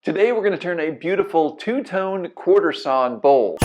Today we're going to turn a beautiful two-tone quarter-sawn bowl.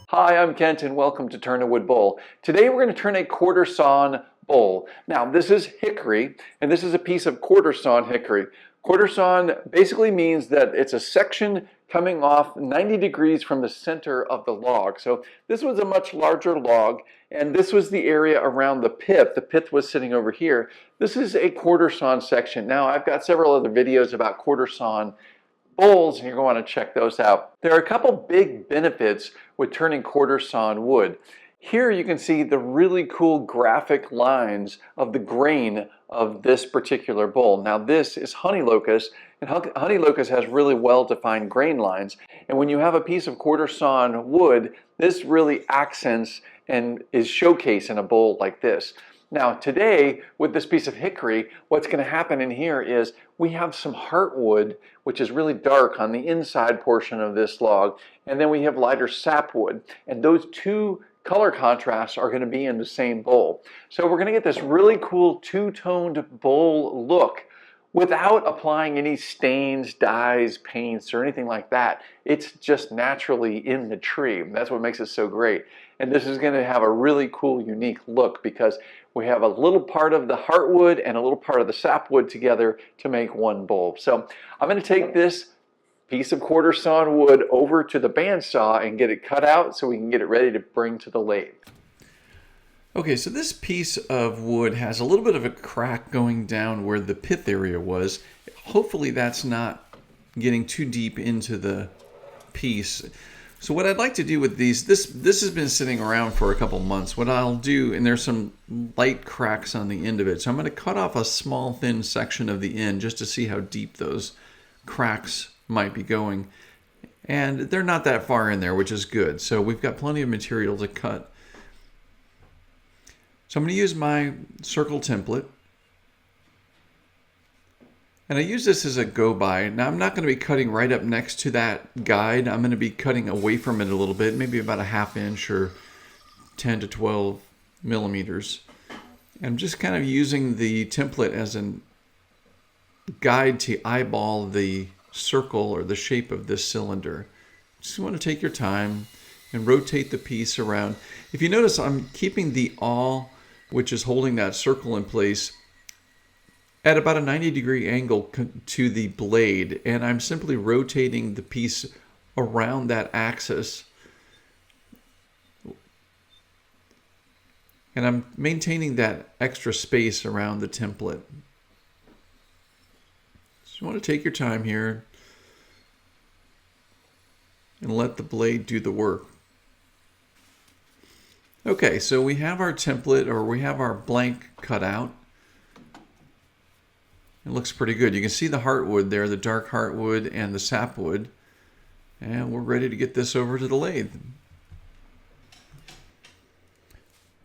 Hi, I'm Kent and welcome to Turn a Wood Bowl. Today we're going to turn a quarter-sawn bowl. Now this is hickory and this is a piece of quarter-sawn hickory. Quarter-sawn basically means that it's a section coming off 90 degrees from the center of the log. So this was a much larger log and this was the area around the pith. The pith was sitting over here. This is a quarter-sawn section. Now I've got several other videos about quarter-sawn bowls and you're going to want to check those out. There are a couple big benefits with turning quarter-sawn wood. Here you can see the really cool graphic lines of the grain of this particular bowl. Now this is honey locust, and honey locust has really well-defined grain lines. And when you have a piece of quarter-sawn wood, this really accents and is showcased in a bowl like this. Now today, with this piece of hickory, what's going to happen in here is we have some heartwood, which is really dark on the inside portion of this log, and then we have lighter sapwood. And those two color contrasts are going to be in the same bowl. So we're going to get this really cool two-toned bowl look without applying any stains, dyes, paints, or anything like that. It's just naturally in the tree. That's what makes it so great. And this is going to have a really cool, unique look because we have a little part of the heartwood and a little part of the sapwood together to make one bowl. So I'm going to take this piece of quarter-sawn wood over to the bandsaw and get it cut out so we can get it ready to bring to the lathe. Okay, so this piece of wood has a little bit of a crack going down where the pith area was. Hopefully that's not getting too deep into the piece. So what I'd like to do with these, this has been sitting around for a couple months. What I'll do, and there's some light cracks on the end of it, so I'm going to cut off a small thin section of the end just to see how deep those cracks might be going. And they're not that far in there, which is good. So we've got plenty of material to cut. So I'm going to use my circle template. And I use this as a go-by. Now I'm not going to be cutting right up next to that guide. I'm going to be cutting away from it a little bit, maybe about a ½ inch or 10 to 12 millimeters. And I'm just kind of using the template as a guide to eyeball the circle or the shape of this cylinder. Just want to take your time and rotate the piece around. If you notice, I'm keeping the awl, which is holding that circle in place, at about a 90-degree angle to the blade, and I'm simply rotating the piece around that axis. And I'm maintaining that extra space around the template. So you want to take your time here and let the blade do the work. Okay, so we have our template, or we have our blank cut out. It looks pretty good. You can see the heartwood there, the dark heartwood and the sapwood. And we're ready to get this over to the lathe.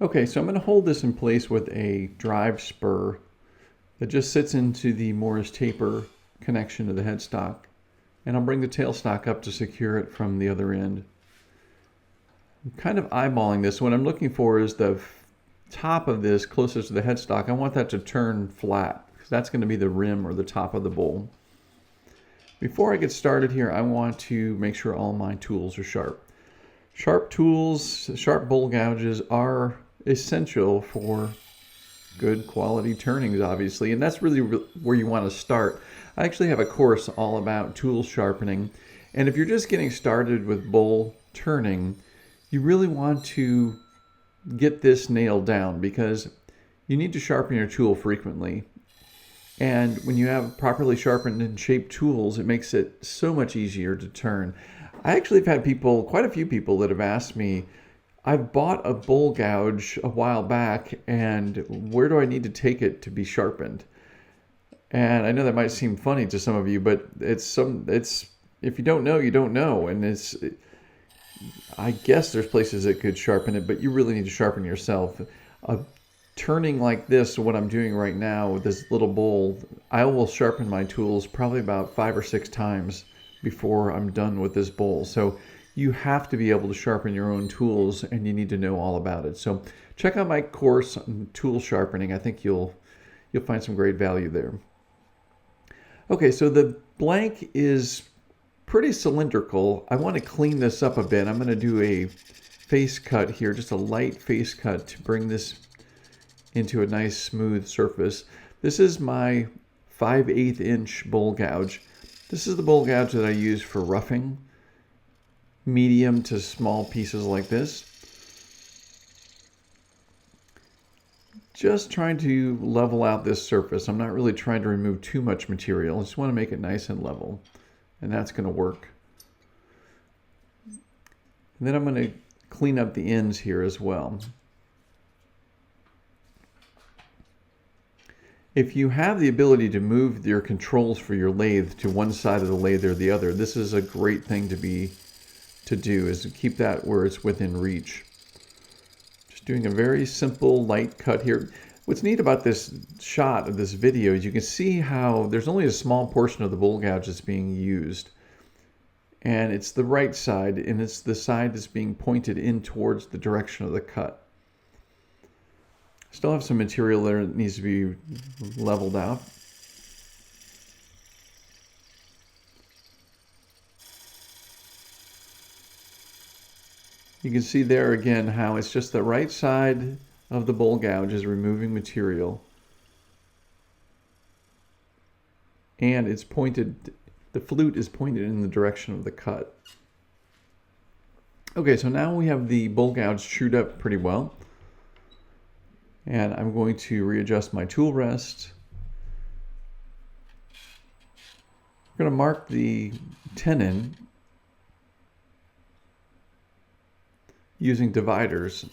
Okay, so I'm going to hold this in place with a drive spur that just sits into the Morris taper connection to the headstock. And I'll bring the tailstock up to secure it from the other end. I'm kind of eyeballing this. What I'm looking for is the top of this closest to the headstock. I want that to turn flat, because that's going to be the rim or the top of the bowl. Before I get started here, I want to make sure all my tools are sharp. Sharp tools, sharp bowl gouges are essential for good quality turnings, obviously, and that's really where you want to start. I actually have a course all about tool sharpening, and if you're just getting started with bowl turning, you really want to get this nailed down because you need to sharpen your tool frequently. And when you have properly sharpened and shaped tools, it makes it so much easier to turn. I actually have had people, quite a few people, that have asked me, I've bought a bowl gouge a while back, and where do I need to take it to be sharpened? And I know that might seem funny to some of you, but it's if you don't know, you don't know. And I guess there's places that could sharpen it, but you really need to sharpen yourself. Turning like this, what I'm doing right now with this little bowl, I will sharpen my tools probably about 5 or 6 times before I'm done with this bowl. So you have to be able to sharpen your own tools, and you need to know all about it. So check out my course on tool sharpening. I think you'll find some great value there. Okay, so the blank is pretty cylindrical. I want to clean this up a bit. I'm going to do a face cut here, just a light face cut to bring this into a nice smooth surface. This is my 5/8 inch bowl gouge. This is the bowl gouge that I use for roughing medium to small pieces like this. Just trying to level out this surface. I'm not really trying to remove too much material. I just want to make it nice and level, and that's going to work. And then I'm going to clean up the ends here as well. If you have the ability to move your controls for your lathe to one side of the lathe or the other, this is a great thing to do, is to keep that where it's within reach. Just doing a very simple light cut here. What's neat about this shot of this video is you can see how there's only a small portion of the bowl gouge that's being used. And it's the right side, and it's the side that's being pointed in towards the direction of the cut. Still have some material there that needs to be leveled out. You can see there again how it's just the right side of the bowl gouge is removing material. And it's pointed, the flute is pointed in the direction of the cut. Okay, so now we have the bowl gouge trued up pretty well. And I'm going to readjust my tool rest. I'm going to mark the tenon using dividers.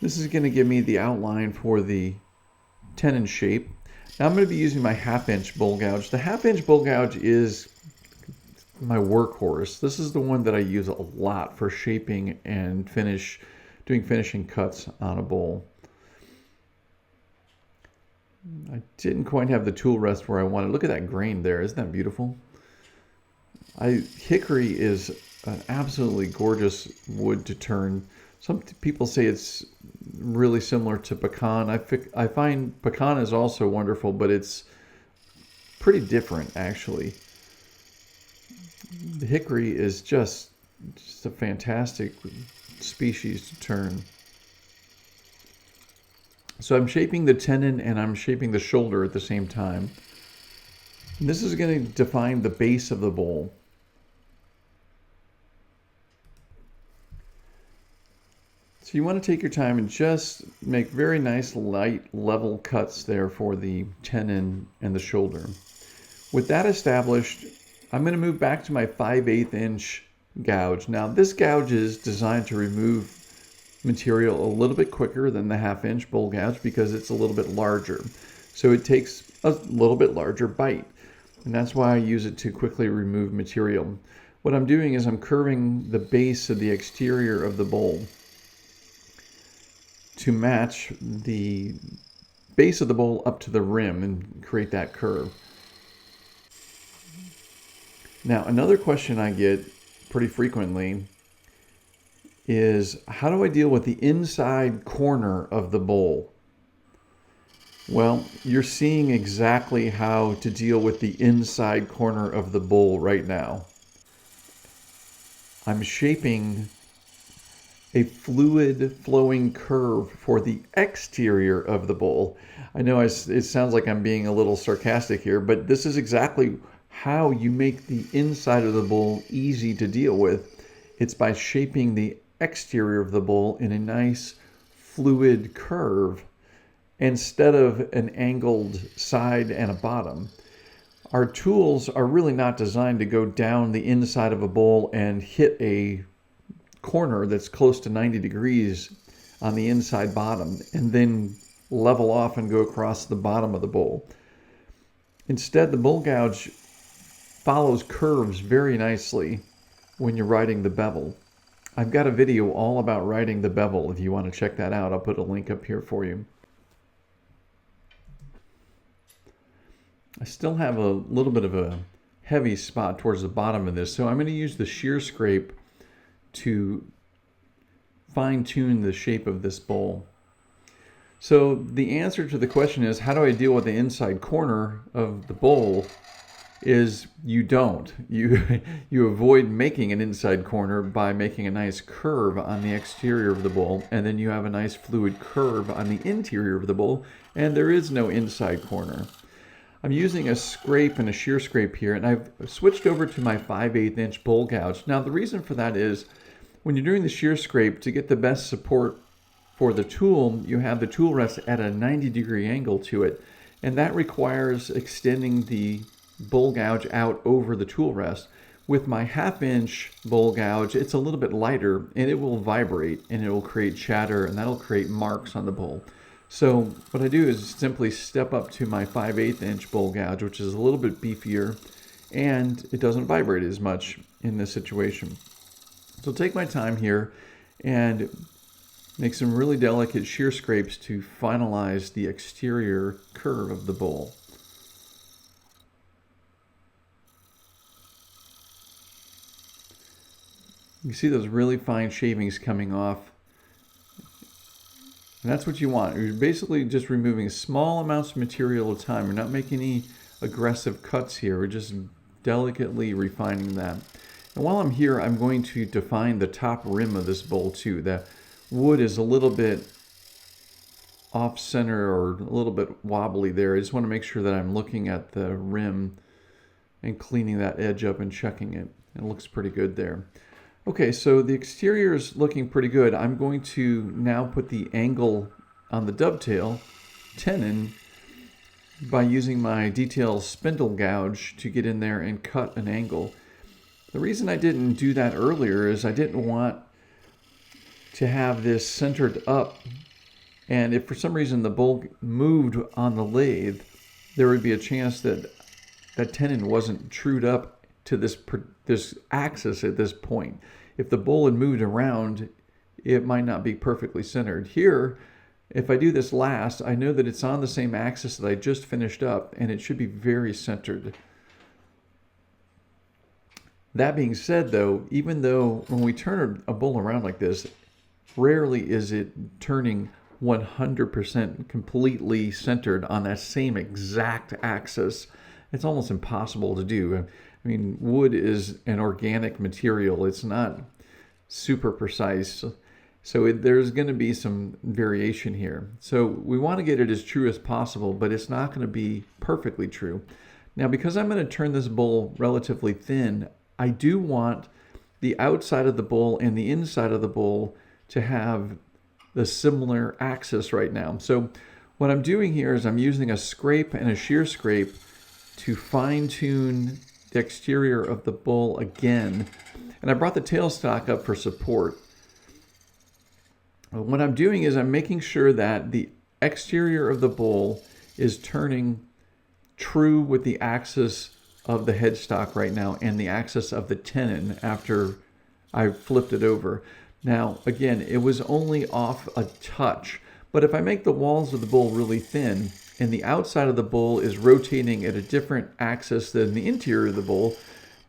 This is going to give me the outline for the tenon shape. Now I'm going to be using my 1/2 inch bowl gouge. The 1/2 inch bowl gouge is my workhorse. This is the one that I use a lot for shaping and doing finishing cuts on a bowl. I didn't quite have the tool rest where I wanted. Look at that grain there. Isn't that beautiful? Hickory is an absolutely gorgeous wood to turn. Some people say it's really similar to pecan. I find pecan is also wonderful, but it's pretty different actually. The hickory is just a fantastic species to turn. So I'm shaping the tenon and I'm shaping the shoulder at the same time. And this is going to define the base of the bowl. So you want to take your time and just make very nice light level cuts there for the tenon and the shoulder. With that established, I'm going to move back to my 5/8 inch gouge. Now this gouge is designed to remove material a little bit quicker than the 1/2 inch bowl gouge because it's a little bit larger. So it takes a little bit larger bite. And that's why I use it to quickly remove material. What I'm doing is I'm curving the base of the exterior of the bowl to match the base of the bowl up to the rim and create that curve. Now, another question I get pretty frequently is, how do I deal with the inside corner of the bowl? Well, you're seeing exactly how to deal with the inside corner of the bowl right now. I'm shaping a fluid flowing curve for the exterior of the bowl. I know it sounds like I'm being a little sarcastic here, but this is exactly how you make the inside of the bowl easy to deal with. It's by shaping the exterior of the bowl in a nice fluid curve instead of an angled side and a bottom. Our tools are really not designed to go down the inside of a bowl and hit a corner that's close to 90 degrees on the inside bottom and then level off and go across the bottom of the bowl. Instead, the bowl gouge follows curves very nicely when you're riding the bevel. I've got a video all about riding the bevel. If you want to check that out, I'll put a link up here for you. I still have a little bit of a heavy spot towards the bottom of this, so I'm going to use the shear scrape to fine-tune the shape of this bowl. So the answer to the question is, how do I deal with the inside corner of the bowl? Is you don't. You avoid making an inside corner by making a nice curve on the exterior of the bowl, and then you have a nice fluid curve on the interior of the bowl, and there is no inside corner. I'm using a scrape and a shear scrape here, and I've switched over to my 5/8 inch bowl gouge. Now the reason for that is, when you're doing the shear scrape, to get the best support for the tool, you have the tool rest at a 90-degree angle to it, and that requires extending the bowl gouge out over the tool rest. With my 1/2 inch bowl gouge, it's a little bit lighter, and it will vibrate, and it will create chatter, and that'll create marks on the bowl. So what I do is simply step up to my 5/8 inch bowl gouge, which is a little bit beefier, and it doesn't vibrate as much in this situation. So take my time here and make some really delicate shear scrapes to finalize the exterior curve of the bowl. You see those really fine shavings coming off. And that's what you want. You're basically just removing small amounts of material at a time. We're not making any aggressive cuts here. We're just delicately refining that. And while I'm here, I'm going to define the top rim of this bowl too. The wood is a little bit off center or a little bit wobbly there. I just want to make sure that I'm looking at the rim and cleaning that edge up and checking it. It looks pretty good there. Okay, so the exterior is looking pretty good. I'm going to now put the angle on the dovetail tenon by using my detail spindle gouge to get in there and cut an angle. The reason I didn't do that earlier is I didn't want to have this centered up, and if for some reason the bowl moved on the lathe, there would be a chance that that tenon wasn't trued up to this axis at this point. If the bowl had moved around, it might not be perfectly centered. Here, if I do this last, I know that it's on the same axis that I just finished up, and it should be very centered. That being said, though, even though when we turn a bowl around like this, rarely is it turning 100% completely centered on that same exact axis. It's almost impossible to do. I mean, wood is an organic material. It's not super precise. So there's going to be some variation here. So we want to get it as true as possible, but it's not going to be perfectly true. Now, because I'm going to turn this bowl relatively thin, I do want the outside of the bowl and the inside of the bowl to have the similar axis right now. So what I'm doing here is I'm using a scrape and a shear scrape to fine-tune the exterior of the bowl again. And I brought the tailstock up for support. What I'm doing is I'm making sure that the exterior of the bowl is turning true with the axis of the headstock right now and the axis of the tenon after I flipped it over. Now, again, it was only off a touch, but if I make the walls of the bowl really thin and the outside of the bowl is rotating at a different axis than the interior of the bowl,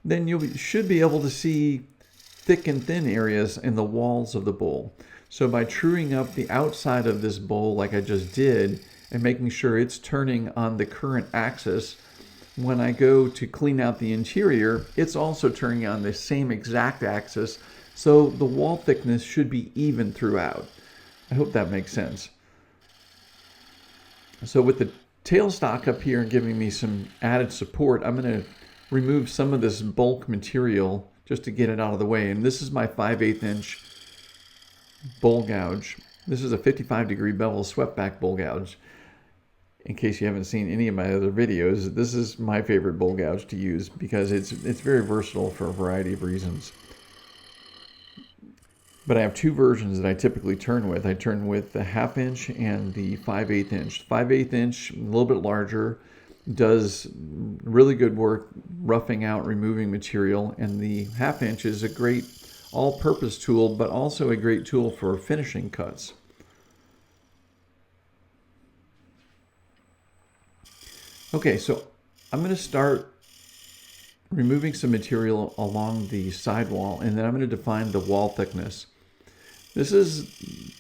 then you should be able to see thick and thin areas in the walls of the bowl. So by truing up the outside of this bowl like I just did and making sure it's turning on the current axis, when I go to clean out the interior, it's also turning on the same exact axis, so the wall thickness should be even throughout. I hope that makes sense. So with the tailstock up here and giving me some added support, I'm going to remove some of this bulk material just to get it out of the way. And this is my 5/8 inch bowl gouge. This is a 55-degree bevel swept back bowl gouge. In case you haven't seen any of my other videos, this is my favorite bowl gouge to use because it's very versatile for a variety of reasons. But I have two versions that I typically turn with. I turn with the 1/2 inch and the 5/8 inch. 5/8 inch, a little bit larger, does really good work roughing out, removing material, and the 1/2 inch is a great all-purpose tool, but also a great tool for finishing cuts. Okay, so I'm going to start removing some material along the sidewall, and then I'm going to define the wall thickness. This is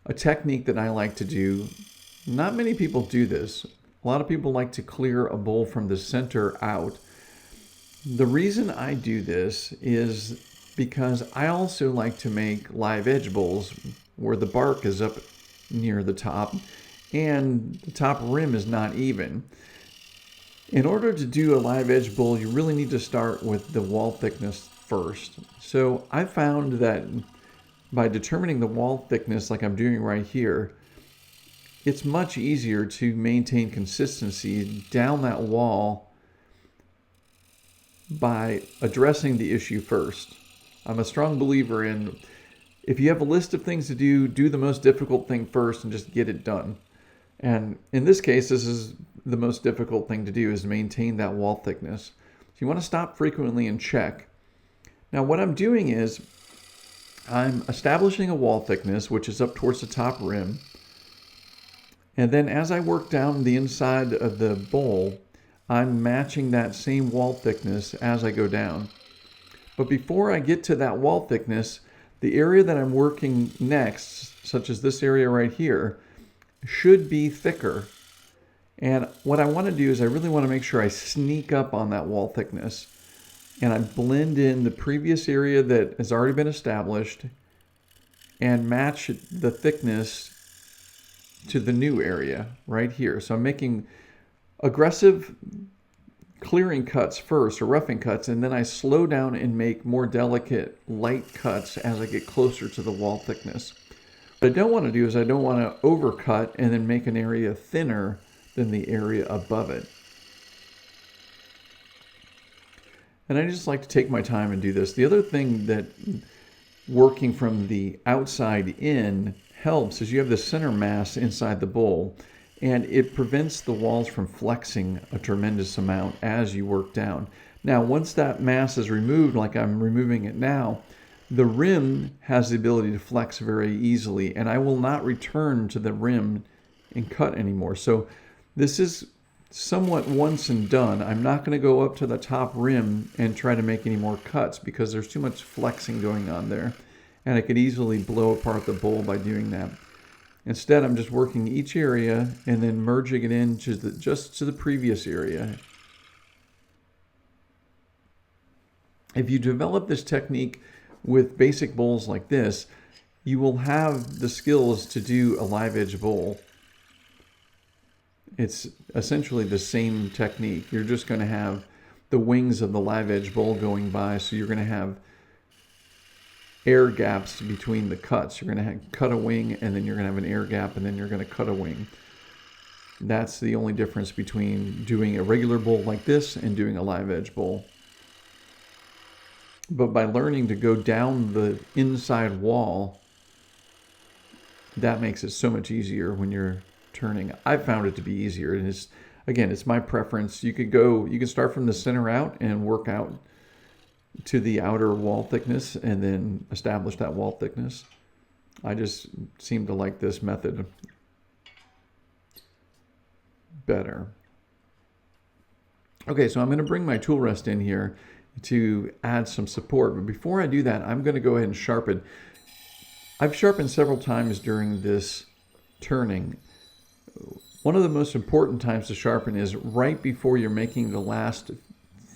a technique that I like to do. Not many people do this. A lot of people like to clear a bowl from the center out. The reason I do this is because I also like to make live edge bowls where the bark is up near the top and the top rim is not even. In order to do a live edge bowl, you really need to start with the wall thickness first. So I found that by determining the wall thickness like I'm doing right here, it's much easier to maintain consistency down that wall by addressing the issue first. I'm a strong believer in, if you have a list of things to do, do the most difficult thing first and just get it done. And in this case, this is the most difficult thing to do, is maintain that wall thickness. So you want to stop frequently and check. Now what I'm doing is I'm establishing a wall thickness, which is up towards the top rim. And then as I work down the inside of the bowl, I'm matching that same wall thickness as I go down. But before I get to that wall thickness, the area that I'm working next, such as this area right here, should be thicker. And what I want to do is I really want to make sure I sneak up on that wall thickness. And I blend in the previous area that has already been established and match the thickness to the new area right here. So I'm making aggressive clearing cuts first, or roughing cuts, and then I slow down and make more delicate light cuts as I get closer to the wall thickness. What I don't want to do is I don't want to overcut and then make an area thinner than the area above it. And I just like to take my time and do this. The other thing that working from the outside in helps is you have the center mass inside the bowl, and it prevents the walls from flexing a tremendous amount as you work down. Now, once that mass is removed, like I'm removing it now, the rim has the ability to flex very easily, and I will not return to the rim and cut anymore. So this is somewhat once and done. I'm not going to go up to the top rim and try to make any more cuts because there's too much flexing going on there, and I could easily blow apart the bowl by doing that. Instead, I'm just working each area and then merging it into just to the previous area. If you develop this technique with basic bowls like this, you will have the skills to do a live edge bowl. It's essentially the same technique. You're just going to have the wings of the live edge bowl going by, so you're going to have air gaps between the cuts. You're going to cut a wing, and then you're going to have an air gap, and then you're going to cut a wing. That's the only difference between doing a regular bowl like this and doing a live edge bowl. But by learning to go down the inside wall, that makes it so much easier when you're turning. I've found it to be easier, and it's my preference. You can start from the center out and work out to the outer wall thickness and then establish that wall thickness. I just seem to like this method better. Okay, so I'm going to bring my tool rest in here to add some support, but before I do that, I'm going to go ahead and sharpen. I've sharpened several times during this turning. One of the most important times to sharpen is right before you're making the last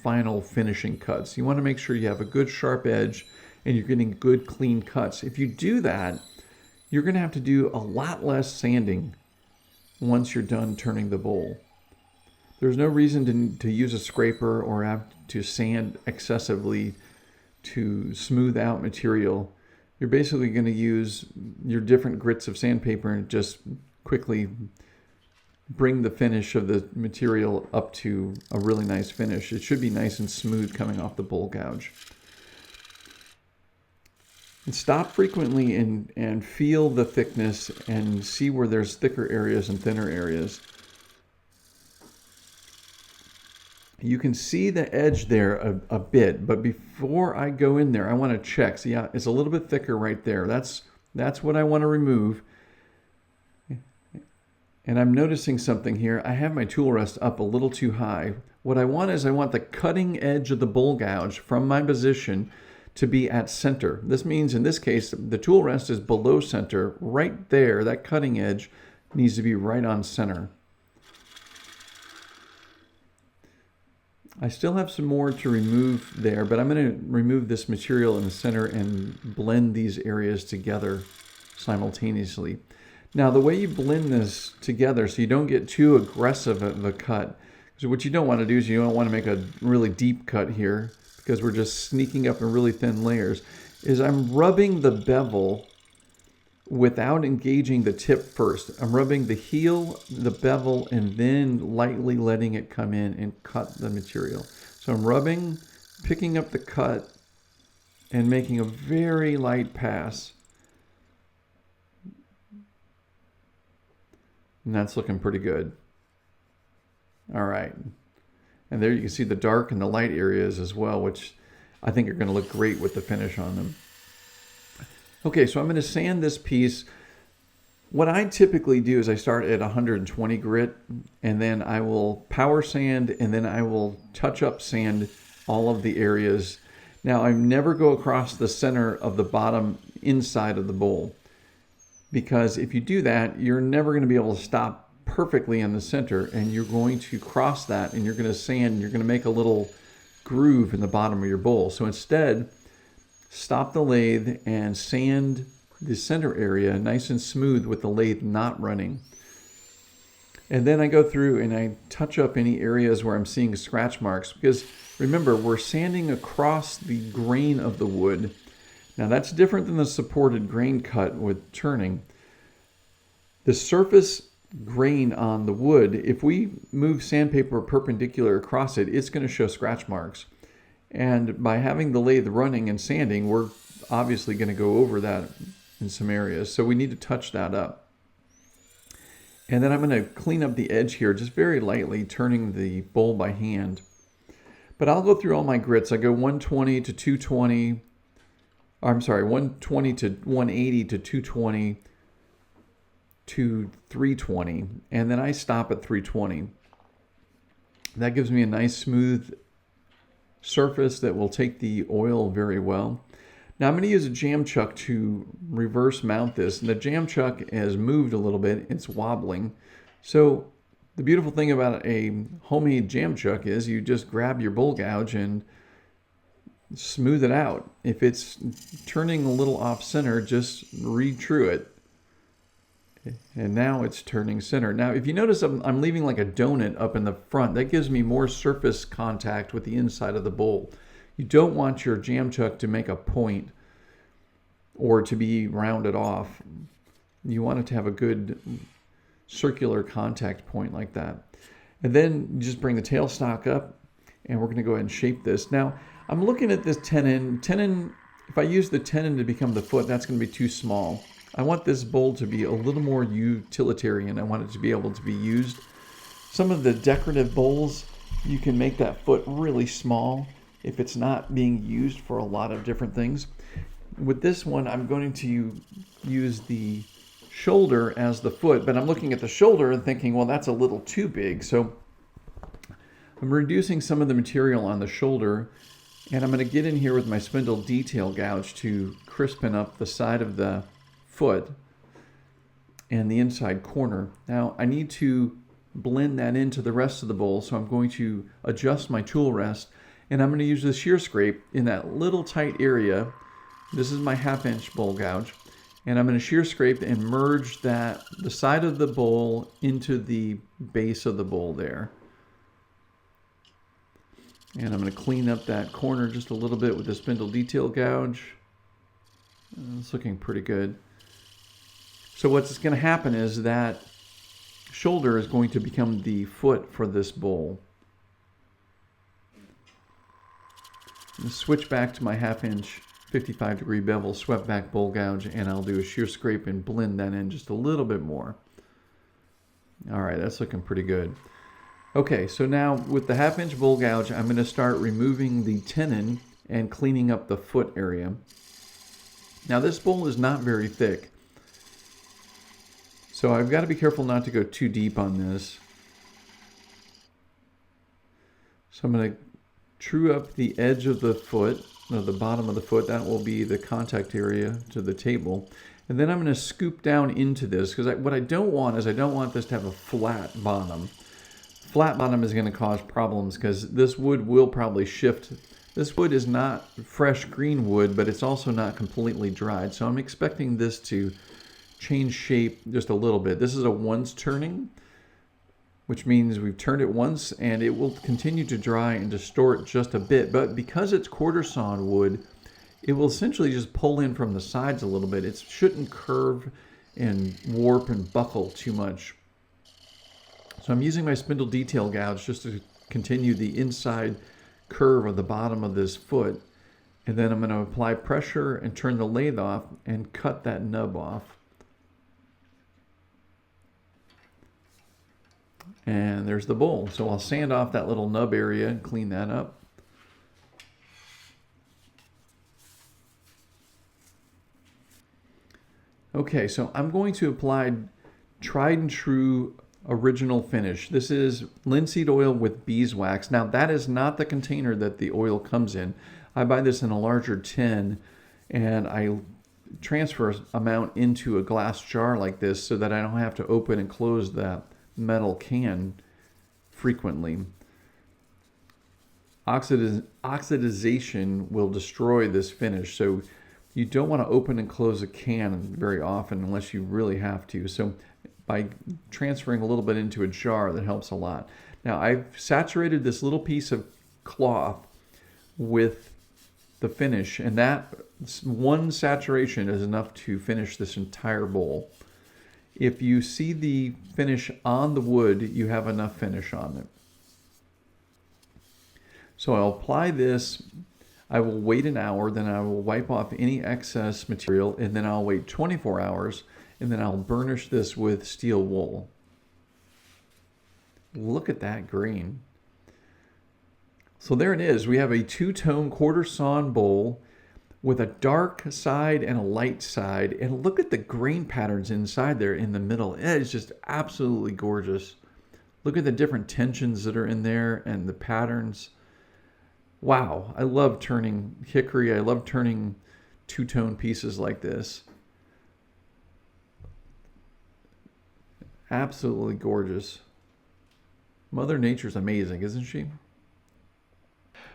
final finishing cuts. You want to make sure you have a good sharp edge and you're getting good clean cuts. If you do that, you're going to have to do a lot less sanding once you're done turning the bowl. There's no reason to use a scraper or have to sand excessively to smooth out material. You're basically going to use your different grits of sandpaper and just quickly bring the finish of the material up to a really nice finish. It should be nice and smooth coming off the bowl gouge. And stop frequently and feel the thickness and see where there's thicker areas and thinner areas. You can see the edge there a bit, but before I go in there, I want to check. See, it's a little bit thicker right there. That's what I want to remove. And I'm noticing something here. I have my tool rest up a little too high. What I want is I want the cutting edge of the bowl gouge from my position to be at center. This means in this case, the tool rest is below center, right there. That cutting edge needs to be right on center. I still have some more to remove there, but I'm going to remove this material in the center and blend these areas together simultaneously. Now, the way you blend this together so you don't get too aggressive of a cut, because what you don't want to do is you don't want to make a really deep cut here because we're just sneaking up in really thin layers, is I'm rubbing the bevel without engaging the tip first. I'm rubbing the heel, the bevel, and then lightly letting it come in and cut the material. So I'm rubbing, picking up the cut, and making a very light pass. And that's looking pretty good. All right. And there you can see the dark and the light areas as well, which I think are going to look great with the finish on them. Okay, so I'm going to sand this piece. What I typically do is I start at 120 grit, and then I will power sand, and then I will touch up sand all of the areas. Now, I never go across the center of the bottom inside of the bowl, because if you do that, you're never going to be able to stop perfectly in the center, and you're going to cross that, and you're going to sand, and you're going to make a little groove in the bottom of your bowl. So instead, stop the lathe and sand the center area nice and smooth with the lathe not running. And then I go through and I touch up any areas where I'm seeing scratch marks, because remember, we're sanding across the grain of the wood. Now that's different than the supported grain cut with turning. The surface grain on the wood, if we move sandpaper perpendicular across it, it's going to show scratch marks. And by having the lathe running and sanding, we're obviously going to go over that in some areas. So we need to touch that up. And then I'm going to clean up the edge here just very lightly, turning the bowl by hand. But I'll go through all my grits. I go 120 to 220. I'm sorry, 120 to 180 to 220 to 320. And then I stop at 320. That gives me a nice smooth surface that will take the oil very well. Now I'm going to use a jam chuck to reverse mount this, and the jam chuck has moved a little bit. It's wobbling. So the beautiful thing about a homemade jam chuck is you just grab your bowl gouge and smooth it out. If it's turning a little off center, just re-true it. And now it's turning center. Now, if you notice, I'm leaving like a donut up in the front. That gives me more surface contact with the inside of the bowl. You don't want your jam chuck to make a point or to be rounded off. You want it to have a good circular contact point like that. And then you just bring the tailstock up, and we're going to go ahead and shape this. Now, I'm looking at this tenon. If I use the tenon to become the foot, that's going to be too small. I want this bowl to be a little more utilitarian. I want it to be able to be used. Some of the decorative bowls, you can make that foot really small if it's not being used for a lot of different things. With this one, I'm going to use the shoulder as the foot, but I'm looking at the shoulder and thinking, well, that's a little too big. So I'm reducing some of the material on the shoulder, and I'm going to get in here with my spindle detail gouge to crispen up the side of the foot and the inside corner. Now I need to blend that into the rest of the bowl, so I'm going to adjust my tool rest, and I'm going to use the shear scrape in that little tight area. This is my 1/2 inch bowl gouge, and I'm going to shear scrape and merge the side of the bowl into the base of the bowl there. And I'm going to clean up that corner just a little bit with the spindle detail gouge. It's looking pretty good. So what's going to happen is that shoulder is going to become the foot for this bowl. I'm switch back to my 1/2 inch 55-degree bevel swept back bowl gouge, and I'll do a shear scrape and blend that in just a little bit more. All right, that's looking pretty good. Okay, so now with the 1/2 inch bowl gouge, I'm going to start removing the tenon and cleaning up the foot area. Now this bowl is not very thick, so I've got to be careful not to go too deep on this. So I'm going to true up the edge of the foot, or the bottom of the foot. That will be the contact area to the table. And then I'm going to scoop down into this, because what I don't want is I don't want this to have a flat bottom. Flat bottom is going to cause problems because this wood will probably shift. This wood is not fresh green wood, but it's also not completely dried. So I'm expecting this to change shape just a little bit. This is a once turning, which means we've turned it once and it will continue to dry and distort just a bit. But because it's quarter-sawn wood, it will essentially just pull in from the sides a little bit. It shouldn't curve and warp and buckle too much. So I'm using my spindle detail gouge just to continue the inside curve of the bottom of this foot. And then I'm going to apply pressure and turn the lathe off and cut that nub off. And there's the bowl. So I'll sand off that little nub area and clean that up. Okay, so I'm going to apply tried and true original finish. This is linseed oil with beeswax. Now that is not the container that the oil comes in. I buy this in a larger tin and I transfer amount into a glass jar like this so that I don't have to open and close that metal can frequently. Oxidization will destroy this finish, so you don't want to open and close a can very often unless you really have to. So by transferring a little bit into a jar, that helps a lot. Now I've saturated this little piece of cloth with the finish, and that one saturation is enough to finish this entire bowl. If you see the finish on the wood, you have enough finish on it. So I'll apply this. I will wait an hour, then I will wipe off any excess material, and then I'll wait 24 hours, and then I'll burnish this with steel wool. Look at that grain. So there it is. We have a two-tone quarter-sawn bowl with a dark side and a light side. And look at the grain patterns inside there in the middle. It is just absolutely gorgeous. Look at the different tensions that are in there and the patterns. Wow, I love turning hickory. I love turning two-tone pieces like this. Absolutely gorgeous. Mother Nature's amazing, isn't she?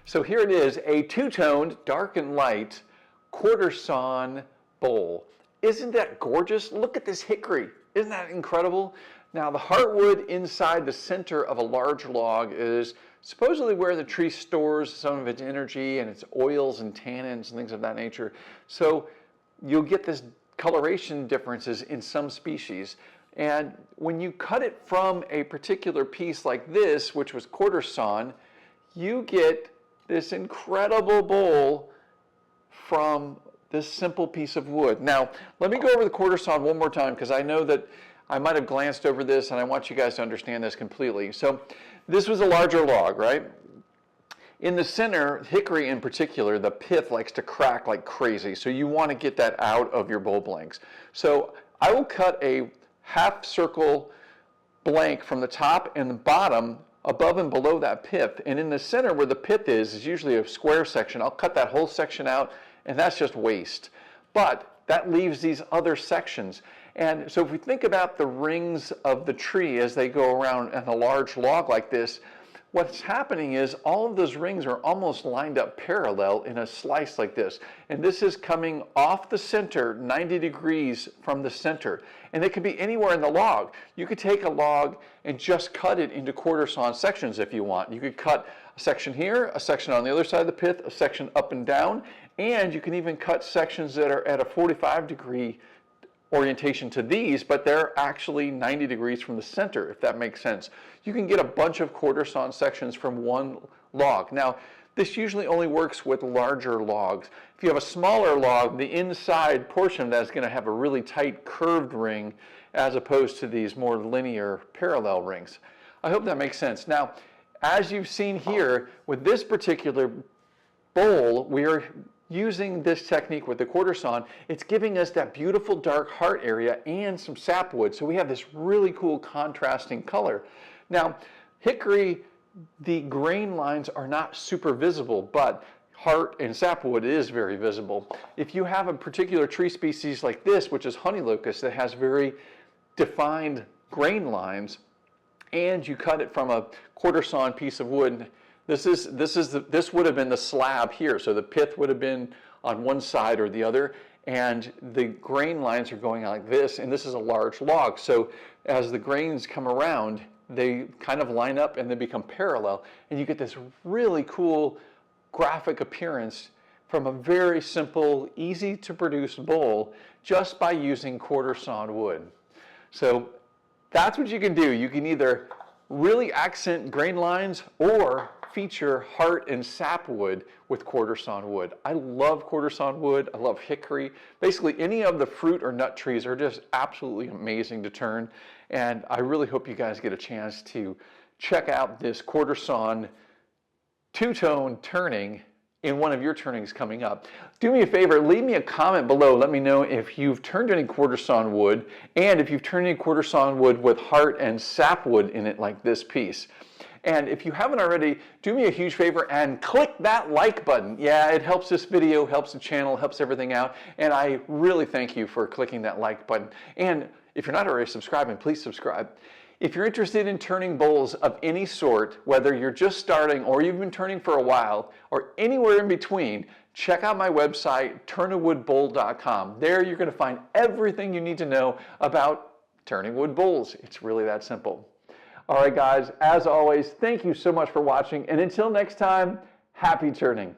So here it is, a two-toned, dark and light, quarter-sawn bowl. Isn't that gorgeous? Look at this hickory. Isn't that incredible? Now the heartwood inside the center of a large log is supposedly where the tree stores some of its energy and its oils and tannins and things of that nature. So you'll get this coloration differences in some species. And when you cut it from a particular piece like this, which was quarter-sawn, you get this incredible bowl from this simple piece of wood. Now, let me go over the quarter-sawn one more time because I know that I might have glanced over this and I want you guys to understand this completely. So this was a larger log, right? In the center, hickory in particular, the pith likes to crack like crazy. So you want to get that out of your bowl blanks. So I will cut a half circle blank from the top and the bottom above and below that pith. And in the center where the pith is usually a square section. I'll cut that whole section out and that's just waste. But that leaves these other sections. And so if we think about the rings of the tree as they go around in a large log like this, what's happening is all of those rings are almost lined up parallel in a slice like this. And this is coming off the center 90 degrees from the center. And it could be anywhere in the log. You could take a log and just cut it into quarter-sawn sections if you want. You could cut a section here, a section on the other side of the pith, a section up and down, and you can even cut sections that are at a 45-degree orientation to these, but they're actually 90 degrees from the center, if that makes sense. You can get a bunch of quarter-sawn sections from one log. Now, this usually only works with larger logs. If you have a smaller log, the inside portion of that is going to have a really tight curved ring as opposed to these more linear parallel rings. I hope that makes sense. Now, as you've seen here, with this particular bowl, we are using this technique with the quarter-sawn. It's giving us that beautiful dark heart area and some sapwood. So we have this really cool contrasting color. Now, hickory the grain lines are not super visible, but heart and sapwood is very visible. If you have a particular tree species like this, which is honey locust, that has very defined grain lines, and you cut it from a quarter-sawn piece of wood, this would have been the slab here, so the pith would have been on one side or the other, and the grain lines are going like this, and this is a large log. So as the grains come around, they kind of line up and they become parallel, and you get this really cool graphic appearance from a very simple, easy to produce bowl just by using quarter-sawn wood. So that's what you can do. You can either really accent grain lines or feature heart and sapwood with quarter-sawn wood. I love quarter-sawn wood. I love hickory. Basically, any of the fruit or nut trees are just absolutely amazing to turn. And I really hope you guys get a chance to check out this quarter-sawn two-tone turning in one of your turnings coming up. Do me a favor, leave me a comment below. Let me know if you've turned any quarter-sawn wood, and if you've turned any quarter-sawn wood with heart and sapwood in it like this piece. And if you haven't already, do me a huge favor and click that like button. Yeah, it helps this video, helps the channel, helps everything out. And I really thank you for clicking that like button. And if you're not already subscribing, please subscribe. If you're interested in turning bowls of any sort, whether you're just starting or you've been turning for a while or anywhere in between, check out my website, turnawoodbowl.com. There you're going to find everything you need to know about turning wood bowls. It's really that simple. All right, guys, as always, thank you so much for watching. And until next time, happy turning.